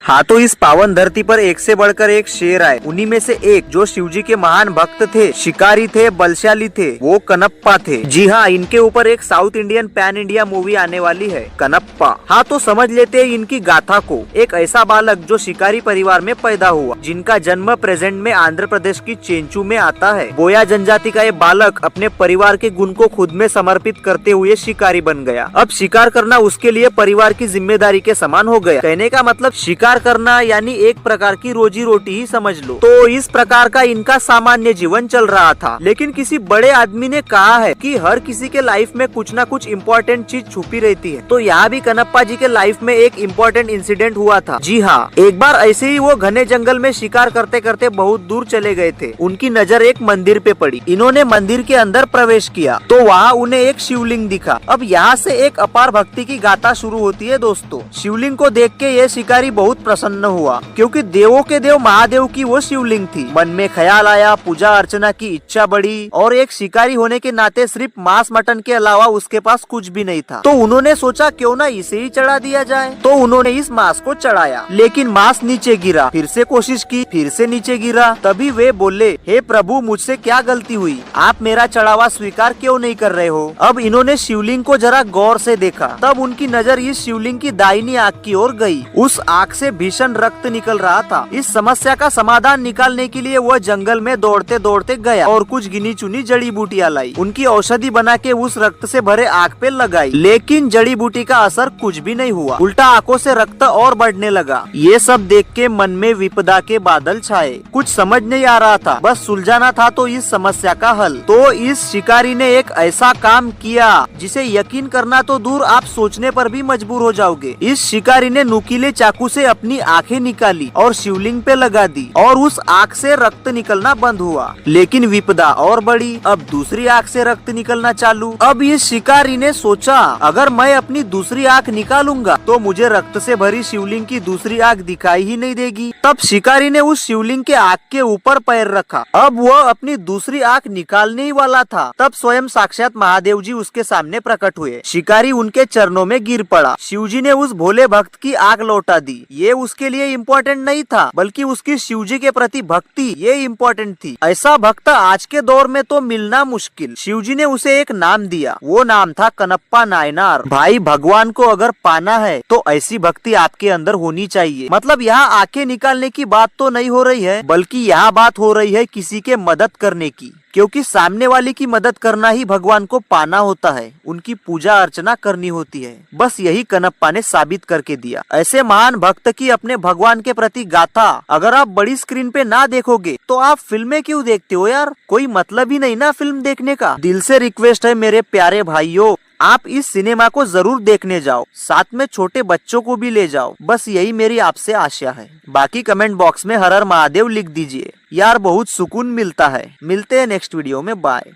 हाँ तो इस पावन धरती पर एक से बढ़कर एक शेर आए। उन्हीं में से एक जो शिवजी के महान भक्त थे, शिकारी थे, बलशाली थे, वो कनप्पा थे। जी हाँ, इनके ऊपर एक south Indian pan India movie आने वाली है, कनप्पा। हाँ तो समझ लेते हैं इनकी गाथा को। एक ऐसा बालक जो शिकारी परिवार में पैदा हुआ, जिनका जन्म प्रेजेंट में आंध्र प्रदेश की चेंचू में आता है। बोया जनजाति का ये बालक अपने परिवार के गुण को खुद में समर्पित करते हुए शिकारी बन गया। अब शिकार करना उसके लिए परिवार की जिम्मेदारी के समान हो गया। कहने का मतलब शिकार करना यानी एक प्रकार की रोजी रोटी ही समझ लो। तो इस प्रकार का इनका सामान्य जीवन चल रहा था। लेकिन किसी बड़े आदमी ने कहा है कि हर किसी के लाइफ में कुछ ना कुछ इम्पोर्टेंट चीज छुपी रहती है। तो यहाँ भी कनप्पा जी के लाइफ में एक इम्पोर्टेंट इंसिडेंट हुआ था। जी हाँ, एक बार ऐसे ही वो घने जंगल में शिकार करते करते बहुत दूर चले गए थे। उनकी नजर एक मंदिर पे पड़ी। इन्होंने मंदिर के अंदर प्रवेश किया तो वहाँ उन्हें एक शिवलिंग दिखा। अब यहाँ से एक अपार भक्ति की गाथा शुरू होती है दोस्तों। शिवलिंग को देख के ये शिकारी बहुत प्रसन्न हुआ, क्योंकि देवों के देव महादेव की वो शिवलिंग थी। मन में ख्याल आया, पूजा अर्चना की इच्छा बढ़ी, और एक शिकारी होने के नाते सिर्फ मांस मटन के अलावा उसके पास कुछ भी नहीं था। तो उन्होंने सोचा क्यों ना इसे ही चढ़ा दिया जाए। तो उन्होंने इस मांस को चढ़ाया, लेकिन मांस नीचे गिरा। फिर से कोशिश की, फिर से नीचे गिरा। तभी वे बोले, हे प्रभु, मुझसे क्या गलती हुई, आप मेरा चढ़ावा स्वीकार क्यों नहीं कर रहे हो। अब इन्होंने शिवलिंग को जरा गौर से देखा। तब उनकी नजर इस शिवलिंग की दाहिनी आंख की ओर गई। उस आंख से भीषण रक्त निकल रहा था। इस समस्या का समाधान निकालने के लिए वह जंगल में दौड़ते दौड़ते गया और कुछ गिनी चुनी जड़ी बूटियां लाई। उनकी औषधि बना के उस रक्त से भरे आंख पे लगाई, लेकिन जड़ी बूटी का असर कुछ भी नहीं हुआ। उल्टा आंखों से रक्त और बढ़ने लगा। ये सब देख के मन में विपदा के बादल छाए। कुछ समझ नहीं आ रहा था, बस सुलझाना था तो इस समस्या का हल। तो इस शिकारी ने एक ऐसा काम किया जिसे यकीन करना तो दूर, आप सोचने पर भी मजबूर हो जाओगे। इस शिकारी ने नुकीले चाकू से अपनी आंखें निकाली और शिवलिंग पे लगा दी, और उस आंख से रक्त निकलना बंद हुआ। लेकिन विपदा और बढ़ी। अब दूसरी आंख से रक्त निकलना चालू। अब इस शिकारी ने सोचा, अगर मैं अपनी दूसरी आंख निकालूंगा तो मुझे रक्त से भरी शिवलिंग की दूसरी आंख दिखाई ही नहीं देगी। तब शिकारी ने उस शिवलिंग के आंख के ऊपर पैर रखा। अब वह अपनी दूसरी आंख निकालने ही वाला था। तब स्वयं साक्षात महादेव जी उसके सामने प्रकट हुए। शिकारी उनके चरणों में गिर पड़ा। शिवजी ने उस भोले भक्त की आंख लौटा दी। ये उसके लिए इम्पोर्टेंट नहीं था, बल्कि उसकी शिवजी के प्रति भक्ति ये इम्पोर्टेंट थी। ऐसा भक्त आज के दौर में तो मिलना मुश्किल। शिवजी ने उसे एक नाम दिया। वो नाम था कनप्पा नायनार। भाई, भगवान को अगर पाना है तो ऐसी भक्ति आपके अंदर होनी चाहिए। मतलब यहाँ आंखें निकालने की बात तो नहीं हो रही है, बल्कि यहाँ बात हो रही है किसी के मदद करने की। क्योंकि सामने वाले की मदद करना ही भगवान को पाना होता है, उनकी पूजा अर्चना करनी होती है। बस यही कनप्पा ने साबित करके दिया। ऐसे महान भक्त की अपने भगवान के प्रति गाथा अगर आप बड़ी स्क्रीन पे ना देखोगे तो आप फिल्में क्यों देखते हो यार? कोई मतलब ही नहीं ना फिल्म देखने का। दिल से रिक्वेस्ट है मेरे प्यारे भाइयों, आप इस सिनेमा को जरूर देखने जाओ, साथ में छोटे बच्चों को भी ले जाओ। बस यही मेरी आपसे आशा है। बाकी कमेंट बॉक्स में हर हर महादेव लिख दीजिए यार, बहुत सुकून मिलता है। मिलते हैं नेक्स्ट वीडियो में, बाय।